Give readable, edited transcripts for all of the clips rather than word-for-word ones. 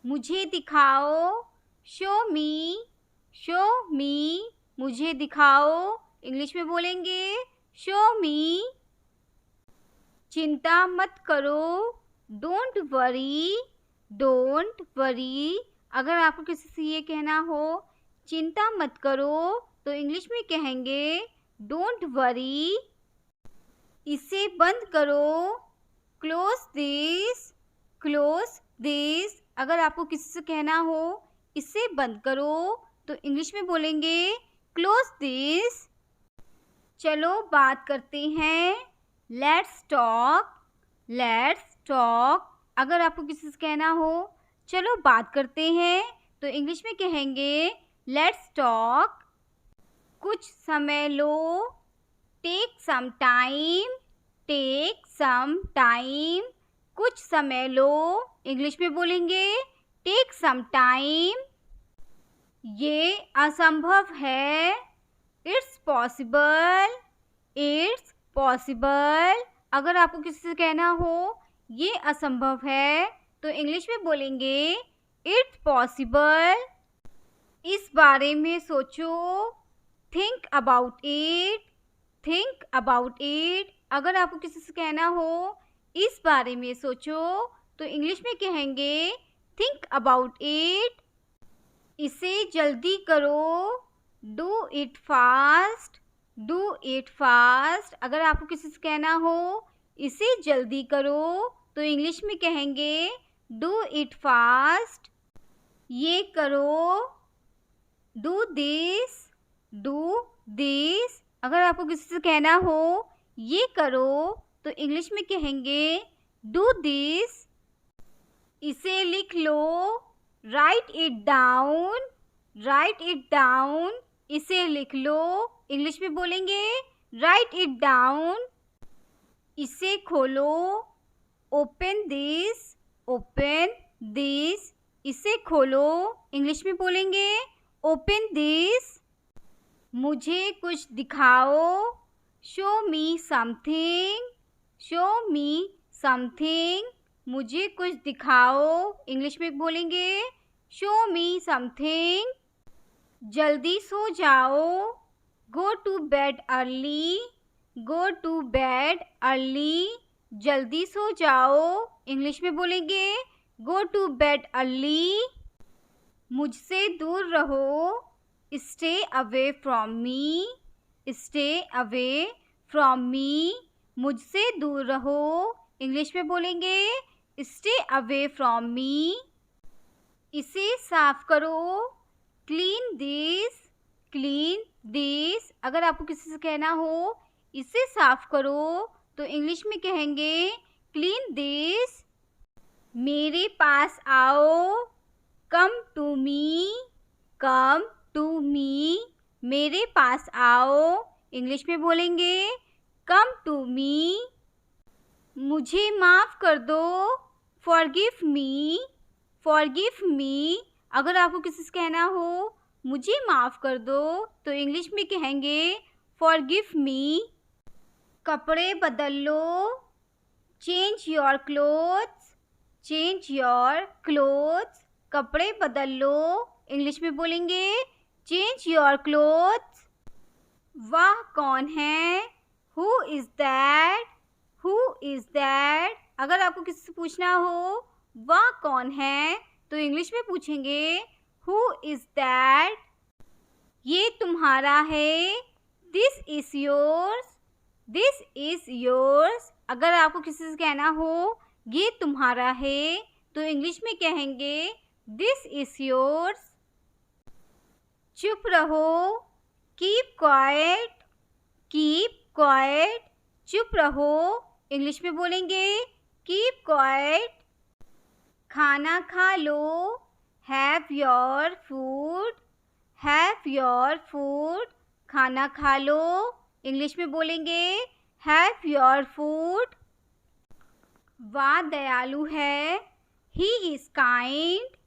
मुझे दिखाओ, शो मी, शो मी, मुझे दिखाओ, इंग्लिश में बोलेंगे शो मी। चिंता मत करो, डोंट वरी, डोंट वरी, अगर आपको किसी से ये कहना हो चिंता मत करो तो इंग्लिश में कहेंगे डोंट वरी। इसे बंद करो, क्लोज दिस, क्लोज दिस, अगर आपको किसी से कहना हो इसे बंद करो तो इंग्लिश में बोलेंगे क्लोज दिस। चलो बात करते हैं, लेट्स टॉक, लेट्स टॉक, अगर आपको किसी से कहना हो चलो बात करते हैं तो इंग्लिश में कहेंगे लेट्स टॉक। कुछ समय लो, take some time, take some time, कुछ समय लो, इंग्लिश में बोलेंगे टेक सम टाइम। ये असंभव है, इट्स पॉसिबल, इट्स पॉसिबल, अगर आपको किसी से कहना हो ये असंभव है तो इंग्लिश में बोलेंगे इट्स पॉसिबल। इस बारे में सोचो, think about it, think about it, अगर आपको किसी से कहना हो इस बारे में सोचो तो इंग्लिश में कहेंगे थिंक अबाउट इट। इसे जल्दी करो, do it fast, do it fast, अगर आपको किसी से कहना हो इसे जल्दी करो तो इंग्लिश में कहेंगे डू इट फास्ट। ये करो, डू दिस, डू दिस, अगर आपको किसी से कहना हो ये करो तो इंग्लिश में कहेंगे डू दिस। इसे लिख लो, write it down, write it down, इसे लिख लो, इंग्लिश में बोलेंगे राइट इट डाउन। इसे खोलो, ओपन दिस, ओपन दिस, इसे खोलो, इंग्लिश में बोलेंगे ओपन दिस। मुझे कुछ दिखाओ, show me something, show me something, मुझे कुछ दिखाओ, इंग्लिश में बोलेंगे शो मी समथिंग। जल्दी सो जाओ, go to bed early, go to bed early, जल्दी सो जाओ, इंग्लिश में बोलेंगे गो टू बेड अर्ली। मुझसे दूर रहो, stay away from me, stay away from me, मुझसे दूर रहो, इंग्लिश में बोलेंगे स्टे अवे फ्रॉम मी। इसे साफ करो, क्लीन दिस, क्लीन दिस, अगर आपको किसी से कहना हो इसे साफ करो तो इंग्लिश में कहेंगे क्लीन दिस। मेरे पास आओ, come to me, come to me, मेरे पास आओ, इंग्लिश में बोलेंगे कम टू मी। मुझे माफ़ कर दो, फॉरगिव मी, फॉरगिव मी, अगर आपको किसी से कहना हो मुझे माफ़ कर दो तो इंग्लिश में कहेंगे फॉरगिव मी। कपड़े बदल लो, change your clothes, change your clothes, कपड़े बदल लो, इंग्लिश में बोलेंगे चेंज योर क्लोथ्स। वह कौन है, who is that, who is that, अगर आपको किसी से पूछना हो वह कौन है तो इंग्लिश में पूछेंगे हु इज़ दैट। ये तुम्हारा है, this is yours, this is yours, अगर आपको किसी से कहना हो ये तुम्हारा है तो इंग्लिश में कहेंगे दिस इज़ योर्स। चुप रहो, कीप क्वाइट, कीप क्वाइट, चुप रहो, इंग्लिश में बोलेंगे कीप क्वाइट। खाना खा लो, have your food, have your food, खाना खा लो, इंग्लिश में बोलेंगे हैव योर फूड। वह दयालु है, he is kind,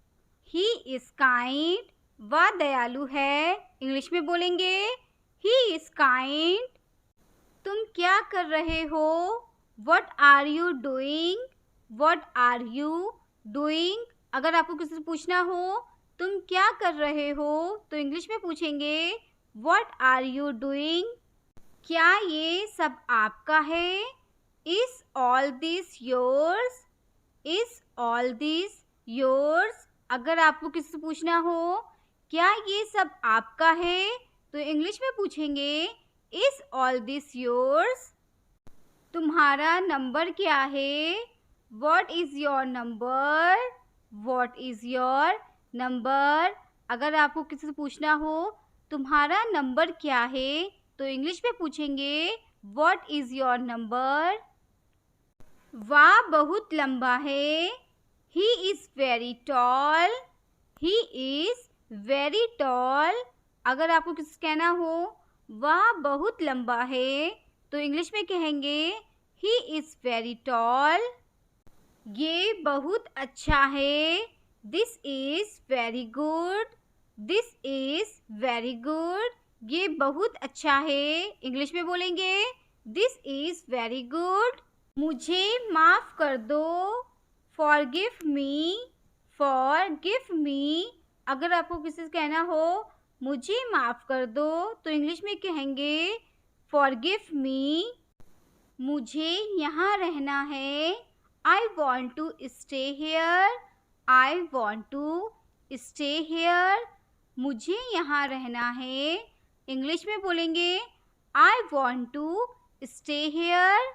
he is kind, वह दयालु है, इंग्लिश में बोलेंगे ही इज़ काइंड। तुम क्या कर रहे हो, what are you doing, what are you doing, अगर आपको किसी से पूछना हो तुम क्या कर रहे हो तो इंग्लिश में पूछेंगे व्हाट आर यू डूइंग। क्या ये सब आपका है? Is all this yours? Is all this yours? अगर आपको किसी से पूछना हो क्या ये सब आपका है तो इंग्लिश में पूछेंगे इज ऑल दिस योर्स। तुम्हारा नंबर क्या है? What is your number? What is your number? अगर आपको किसी से पूछना हो तुम्हारा नंबर क्या है तो इंग्लिश में पूछेंगे व्हाट इज योर नंबर। वह बहुत लंबा है। He is very tall. He is very tall. अगर आपको किसी से कहना हो वह बहुत लंबा है तो इंग्लिश में कहेंगे ही इज वेरी टॉल। ये बहुत अच्छा है। This is very good. This is very good. ये बहुत अच्छा है। इंग्लिश में बोलेंगे दिस इज वेरी गुड। मुझे माफ़ कर दो। Forgive me. Forgive me. अगर आपको किसी से कहना हो मुझे माफ़ कर दो तो इंग्लिश में कहेंगे फॉरगिव मी। मुझे यहाँ रहना है। I want to stay here. I want to stay here. मुझे यहाँ रहना है। इंग्लिश में बोलेंगे I want to stay here.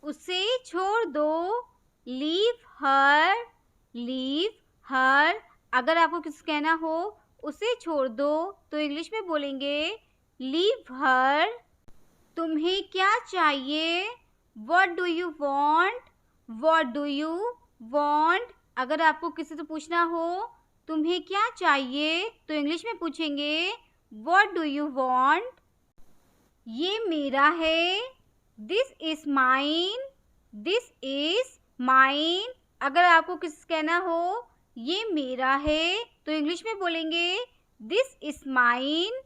उसे छोड़ दो। Leave her. Leave her. अगर आपको किसी से कहना हो उसे छोड़ दो तो इंग्लिश में बोलेंगे लीव हर। तुम्हें क्या चाहिए? What do you want? What do you want? अगर आपको किसी से पूछना हो तुम्हें क्या चाहिए तो इंग्लिश में पूछेंगे What do you want? ये मेरा है। This is mine. This is mine. अगर आपको किसी से कहना हो ये मेरा है तो इंग्लिश में बोलेंगे This is mine.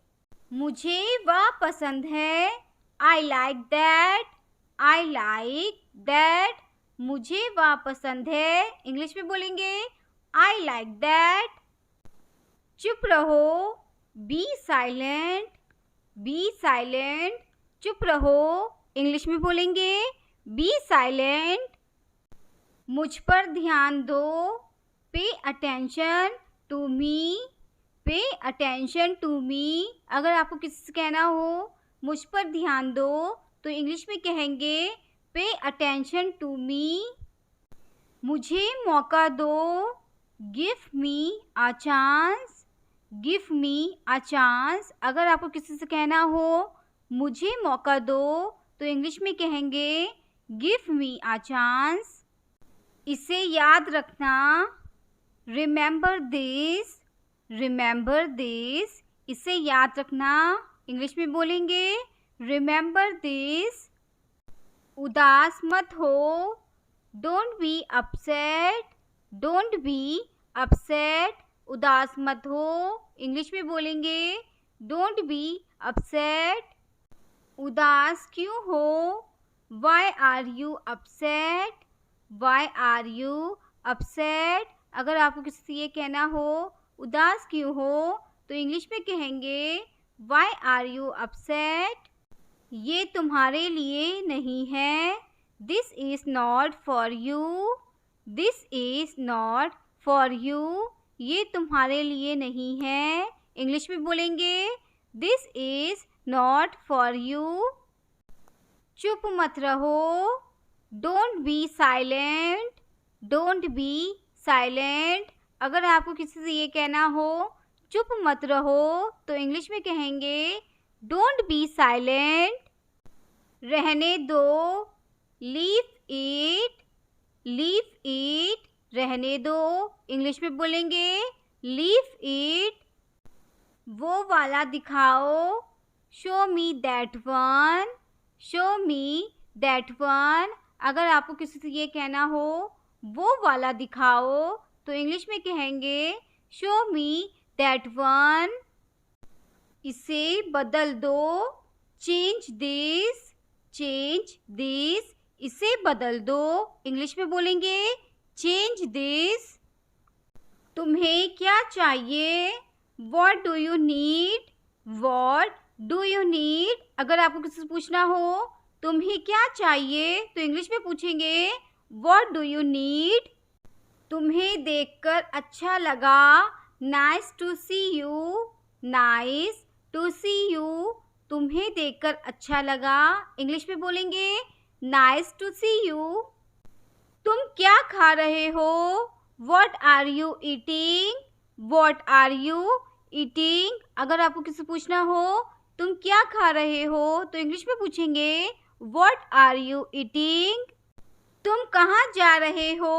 मुझे वह पसंद है। I like that. I like that. मुझे वह पसंद है। इंग्लिश में बोलेंगे I like that. चुप रहो। Be silent. Be silent. चुप रहो। इंग्लिश में बोलेंगे Be silent. मुझ पर ध्यान दो। Pay attention to me. Pay attention to me. अगर आपको किसी से कहना हो मुझ पर ध्यान दो तो इंग्लिश में कहेंगे Pay attention to me. मुझे मौका दो। Give me a chance. Give me a chance. अगर आपको किसी से कहना हो मुझे मौका दो तो इंग्लिश में कहेंगे Give me a chance. इसे याद रखना। Remember this. Remember this. इसे याद रखना। इंग्लिश में बोलेंगे Remember this. उदास मत हो। Don't be upset. Don't be upset. उदास मत हो। इंग्लिश में बोलेंगे Don't be upset. उदास क्यों हो? Why are you upset? Why are you upset? अगर आपको किसी से ये कहना हो उदास क्यों हो तो इंग्लिश में कहेंगे Why are you upset? ये तुम्हारे लिए नहीं है। This is not for you. This is not for you. ये तुम्हारे लिए नहीं है। इंग्लिश में बोलेंगे This is not for you. चुप मत रहो। Don't be silent. Don't be silent. अगर आपको किसी से ये कहना हो चुप मत रहो तो इंग्लिश में कहेंगे Don't be silent. रहने दो। Leave it. Leave it. रहने दो। इंग्लिश में बोलेंगे Leave it. वो वाला दिखाओ। Show me that one. Show me that one. अगर आपको किसी से ये कहना हो वो वाला दिखाओ तो इंग्लिश में कहेंगे Show me that one. इसे बदल दो। Change this. Change this. इसे बदल दो। इंग्लिश में बोलेंगे Change this. तुम्हें क्या चाहिए? What do you need? What do you need? अगर आपको किसी से पूछना हो तुम्हें क्या चाहिए तो इंग्लिश में पूछेंगे What do you need? तुम्हें देखकर अच्छा लगा। Nice to see you. Nice to see you. तुम्हें देखकर अच्छा लगा। इंग्लिश में बोलेंगे Nice to see you. तुम क्या खा रहे हो? What are you eating? What are you eating? अगर आपको किसी से पूछना हो तुम क्या खा रहे हो तो इंग्लिश में पूछेंगे What are you eating? तुम कहाँ जा रहे हो?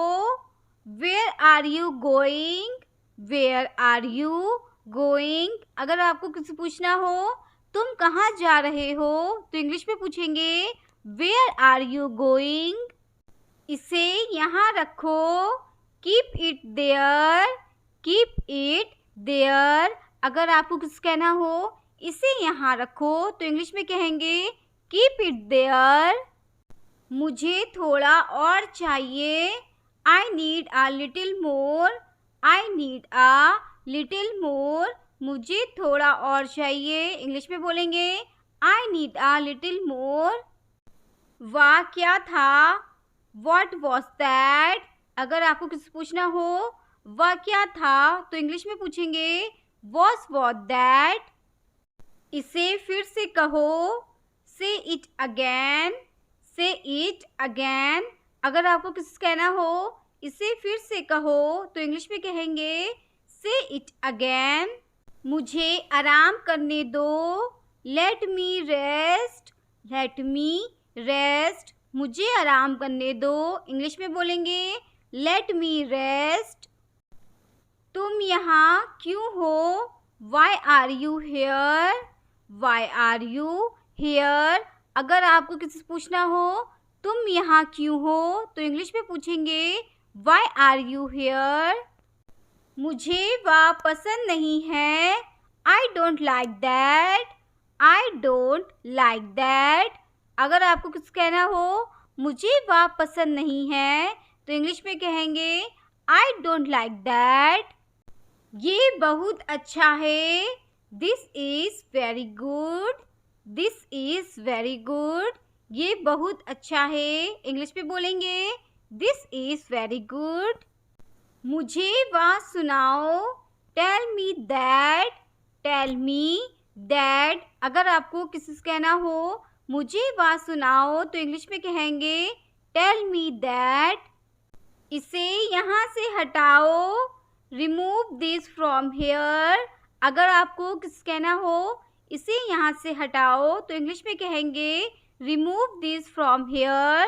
Where are you going? Where are you going? अगर आपको किसी से पूछना हो तुम कहाँ जा रहे हो तो इंग्लिश में पूछेंगे Where are you going? इसे यहाँ रखो। Keep it there. Keep it there. अगर आपको कुछ कहना हो इसे यहाँ रखो तो इंग्लिश में कहेंगे Keep it there. मुझे थोड़ा और चाहिए। I need a little more. I need a little more. मुझे थोड़ा और चाहिए। इंग्लिश में बोलेंगे I need a little more. वाह क्या था? What was that? अगर आपको किसी से पूछना हो वह क्या था तो इंग्लिश में पूछेंगे was that? इसे फिर से कहो। Say it again. Say it again. अगर आपको किसी से कहना हो इसे फिर से कहो तो इंग्लिश में कहेंगे Say it again. मुझे आराम करने दो। Let me rest. Let me rest. मुझे आराम करने दो। इंग्लिश में बोलेंगे Let me rest. तुम यहाँ क्यों हो? Why are you here? Why are you here? अगर आपको किसी से पूछना हो तुम यहाँ क्यों हो तो इंग्लिश में पूछेंगे Why are you here? मुझे वह पसंद नहीं है। I don't like that. I don't like that. अगर आपको कुछ कहना हो मुझे वह पसंद नहीं है तो इंग्लिश में कहेंगे I don't like that. ये बहुत अच्छा है। This is very good. This is very good. ये बहुत अच्छा है। इंग्लिश में बोलेंगे This is very good. मुझे वह सुनाओ। Tell me that. Tell me that. अगर आपको किसी से कहना हो मुझे वह सुनाओ तो इंग्लिश में कहेंगे Tell me that. इसे यहाँ से हटाओ। Remove this from here. अगर आपको किसी से कहना हो इसे यहाँ से हटाओ तो इंग्लिश में कहेंगे Remove this from here.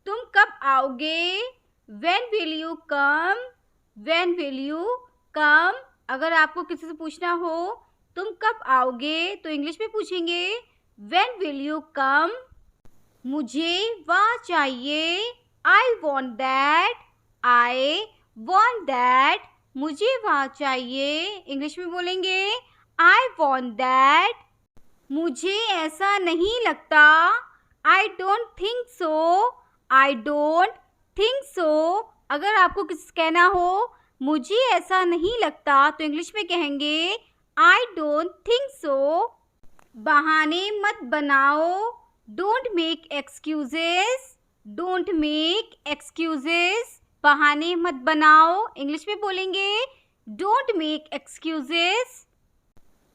तुम कब आओगे? When will you come? When will you come? अगर आपको किसी से पूछना हो तुम कब आओगे तो इंग्लिश में पूछेंगे When will you come? मुझे वह चाहिए। I want that. I want that. मुझे वह चाहिए। इंग्लिश में बोलेंगे I want that. मुझे ऐसा नहीं लगता। I don't think so. I don't think so. अगर आपको किसी से कहना हो मुझे ऐसा नहीं लगता तो इंग्लिश में कहेंगे I don't think so. बहाने मत बनाओ। Don't make excuses. Don't make excuses. बहाने मत बनाओ। इंग्लिश में बोलेंगे Don't make excuses.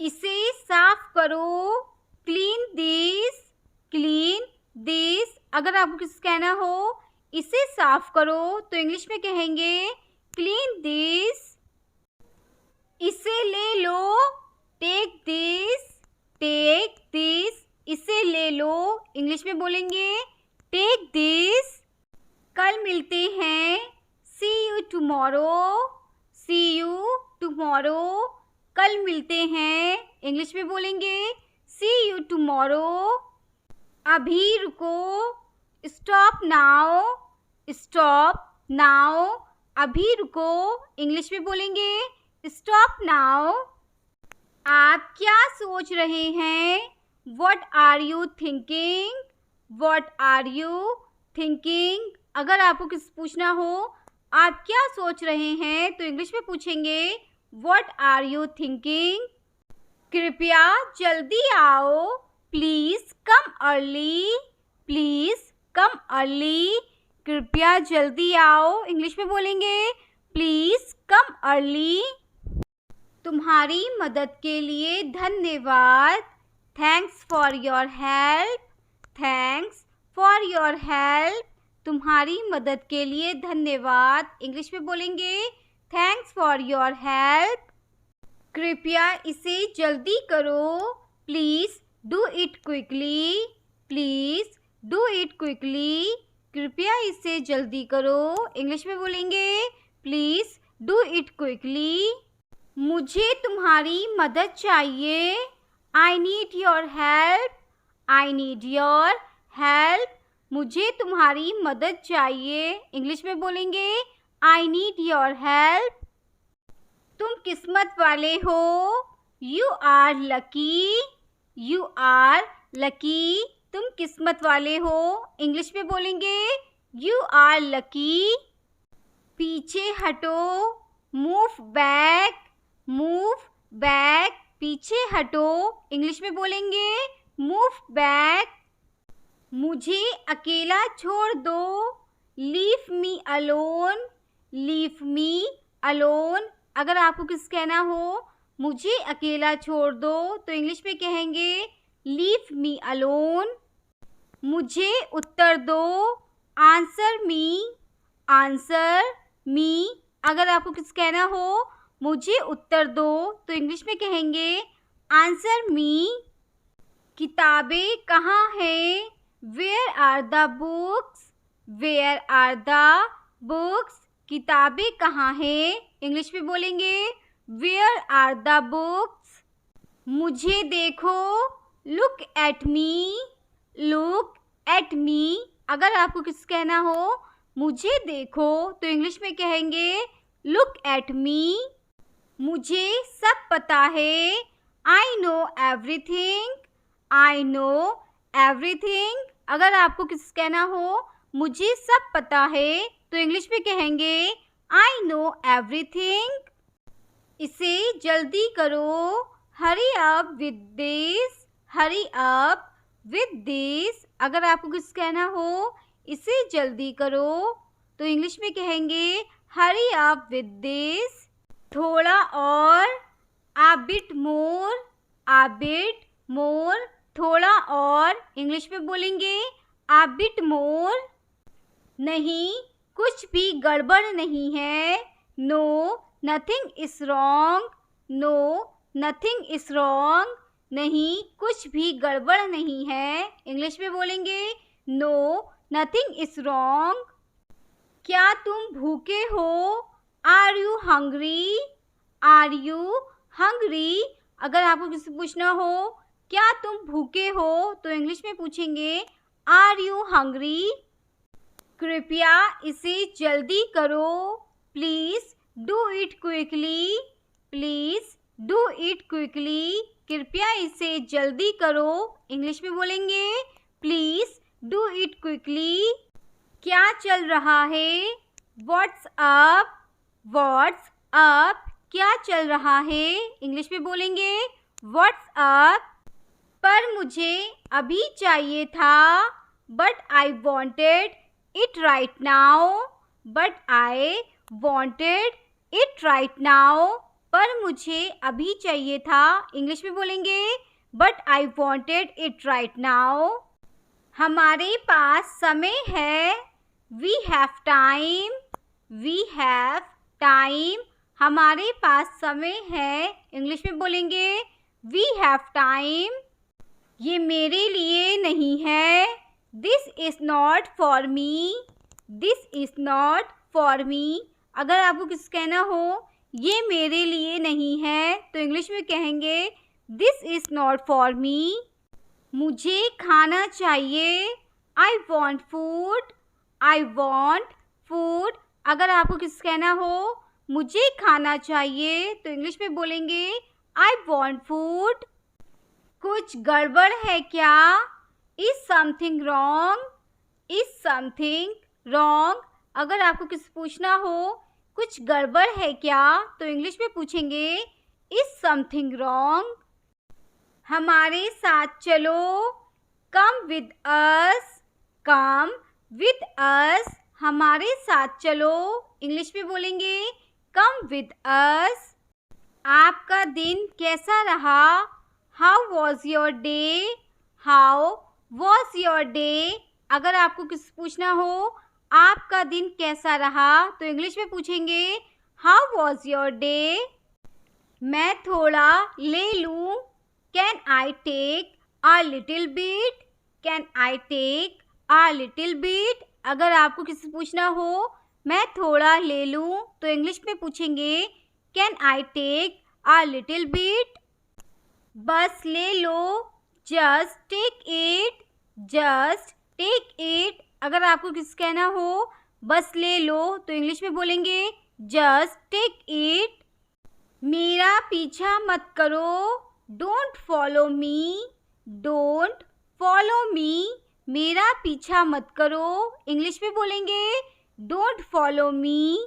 इसे साफ करो। Clean this. Clean this. अगर आपको किसी से कहना हो इसे साफ करो तो इंग्लिश में कहेंगे Clean this. इसे ले लो। Take this. Take this. इसे ले लो। इंग्लिश में बोलेंगे Take this. कल मिलते हैं। See you tomorrow. See you tomorrow. कल मिलते हैं। इंग्लिश में बोलेंगे See you tomorrow. अभी रुको। Stop now. Stop now. अभी रुको। इंग्लिश में बोलेंगे Stop now. आप क्या सोच रहे हैं? What are you thinking? What are you thinking? अगर आपको किसी से पूछना हो आप क्या सोच रहे हैं? तो इंग्लिश में पूछेंगे व्हाट आर यू थिंकिंग? कृपया जल्दी आओ, please come early, please come early. कृपया जल्दी आओ, इंग्लिश में बोलेंगे प्लीज कम अर्ली। तुम्हारी मदद के लिए धन्यवाद, thanks for your help, thanks for your help. तुम्हारी मदद के लिए धन्यवाद, इंग्लिश में बोलेंगे थैंक्स फॉर योर हेल्प। कृपया इसे जल्दी करो, please do it quickly, please do it quickly. कृपया इसे जल्दी करो, इंग्लिश में बोलेंगे प्लीज डू इट क्विकली। मुझे तुम्हारी मदद चाहिए, I need your help, I need your help. मुझे तुम्हारी मदद चाहिए, इंग्लिश में बोलेंगे आई नीड योर हेल्प। तुम किस्मत वाले हो, you are lucky, you are lucky. तुम किस्मत वाले हो, इंग्लिश में बोलेंगे यू आर लकी। पीछे हटो, मूव बैक, मूव बैक। पीछे हटो, इंग्लिश में बोलेंगे मूव बैक। मुझे अकेला छोड़ दो, leave me alone, leave me alone. अगर आपको किस कहना हो मुझे अकेला छोड़ दो तो इंग्लिश में कहेंगे लीव मी अलोन। मुझे उत्तर दो, आंसर मी, आंसर मी। अगर आपको किस कहना हो मुझे उत्तर दो तो इंग्लिश में कहेंगे आंसर मी। किताबें कहाँ हैं? Where are the books, where are the books. किताबें कहाँ हैं? इंग्लिश में बोलेंगे वेयर आर द बुक्स। मुझे देखो, look at me, look at me. अगर आपको किस कहना हो मुझे देखो तो इंग्लिश में कहेंगे लुक एट मी। मुझे सब पता है, I know everything, I know everything. अगर आपको किस कहना हो मुझे सब पता है तो इंग्लिश में कहेंगे आई नो एवरीथिंग। इसे जल्दी करो, hurry up with this, hurry up with this. अगर आपको किस कहना हो इसे जल्दी करो तो इंग्लिश में कहेंगे हरी अप विद दिस। थोड़ा और, आ बिट मोर, आ बिट मोर। थोड़ा और, इंग्लिश में बोलेंगे आ बिट मोर। नहीं, कुछ भी गड़बड़ नहीं है, no nothing is wrong, no nothing is wrong. नहीं, कुछ भी गड़बड़ नहीं है, इंग्लिश में बोलेंगे नो नथिंग इज रॉन्ग। क्या तुम भूखे हो? Are you hungry, are you hungry. अगर आपको किसी पूछना हो क्या तुम भूखे हो तो इंग्लिश में पूछेंगे आर यू हंग्री। कृपया इसे जल्दी करो, please do it quickly, please do it quickly. कृपया इसे जल्दी करो, इंग्लिश में बोलेंगे प्लीज डू इट क्विकली। क्या चल रहा है? What's up, what's up. क्या चल रहा है? इंग्लिश में बोलेंगे व्हाट्स अप। पर मुझे अभी चाहिए था, but I wanted it right now, but I wanted it right now. पर मुझे अभी चाहिए था, इंग्लिश में बोलेंगे but I wanted it right now. हमारे पास समय है, we have time, we have time. हमारे पास समय है, इंग्लिश में बोलेंगे वी हैव टाइम। ये मेरे लिए नहीं है, this is not for me, this is not for me. अगर आपको किस कहना हो ये मेरे लिए नहीं है तो इंग्लिश में कहेंगे this is not for me. मुझे खाना चाहिए, I want food, I want food. अगर आपको किस कहना हो मुझे खाना चाहिए तो इंग्लिश में बोलेंगे आई वॉन्ट फूड। कुछ गड़बड़ है क्या? Is something wrong, is something wrong. अगर आपको किसी पूछना हो कुछ गड़बड़ है क्या, तो इंग्लिश में पूछेंगे इज समथिंग रॉन्ग। हमारे साथ चलो, come with us, come with us, हमारे साथ चलो, इंग्लिश में बोलेंगे कम विद अस। आपका दिन कैसा रहा, how was your day, how was your day. अगर आपको किसी पूछना हो आपका दिन कैसा रहा, तो इंग्लिश में पूछेंगे हाउ वॉज योर डे। मैं थोड़ा ले लूँ, can I take a little bit, can I take a little bit. अगर आपको किसी पूछना हो मैं थोड़ा ले लूँ, तो इंग्लिश में पूछेंगे can I take a little bit. बस ले लो, just take it, just take it. अगर आपको किसी कहना हो बस ले लो, तो इंग्लिश में बोलेंगे जस्ट टेक इट। मेरा पीछा मत करो, don't follow me, don't follow me. मेरा पीछा मत करो, इंग्लिश में बोलेंगे डोंट फॉलो मी।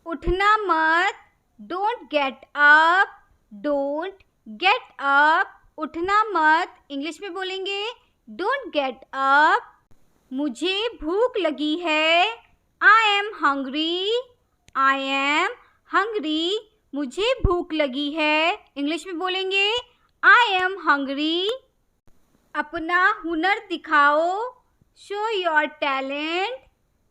उठना मत, don't get up, don't get up. उठना मत, इंग्लिश में बोलेंगे डोंट गेट अप। मुझे भूख लगी है, I am hungry, I am hungry. मुझे भूख लगी है, इंग्लिश में बोलेंगे आई एम हंग्री। अपना हुनर दिखाओ, show your talent,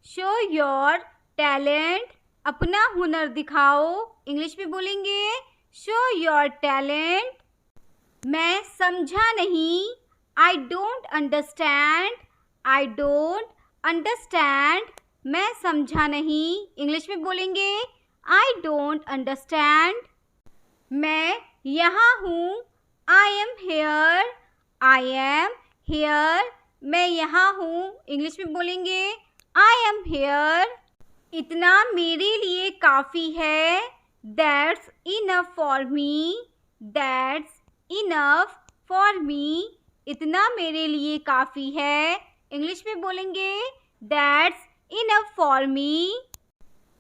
show your talent. अपना हुनर दिखाओ, इंग्लिश में बोलेंगे शो योर टैलेंट। मैं समझा नहीं, I don't understand, I don't understand. मैं समझा नहीं, इंग्लिश में बोलेंगे आई डोंट अंडरस्टैंड। मैं यहाँ हूँ, I am here, I am here. मैं यहाँ हूँ, इंग्लिश में बोलेंगे आई एम हेयर। इतना मेरे लिए काफ़ी है, that's enough for me, that's enough for me. इतना मेरे लिए काफ़ी है, इंग्लिश में बोलेंगे दैट्स इनफ फॉर मी।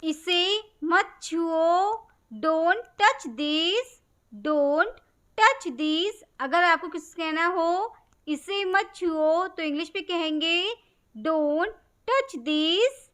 इसे मत छुओ, don't touch this, don't touch this. अगर आपको किसी कहना हो इसे मत छुओ, तो इंग्लिश में कहेंगे डोंट टच दिस।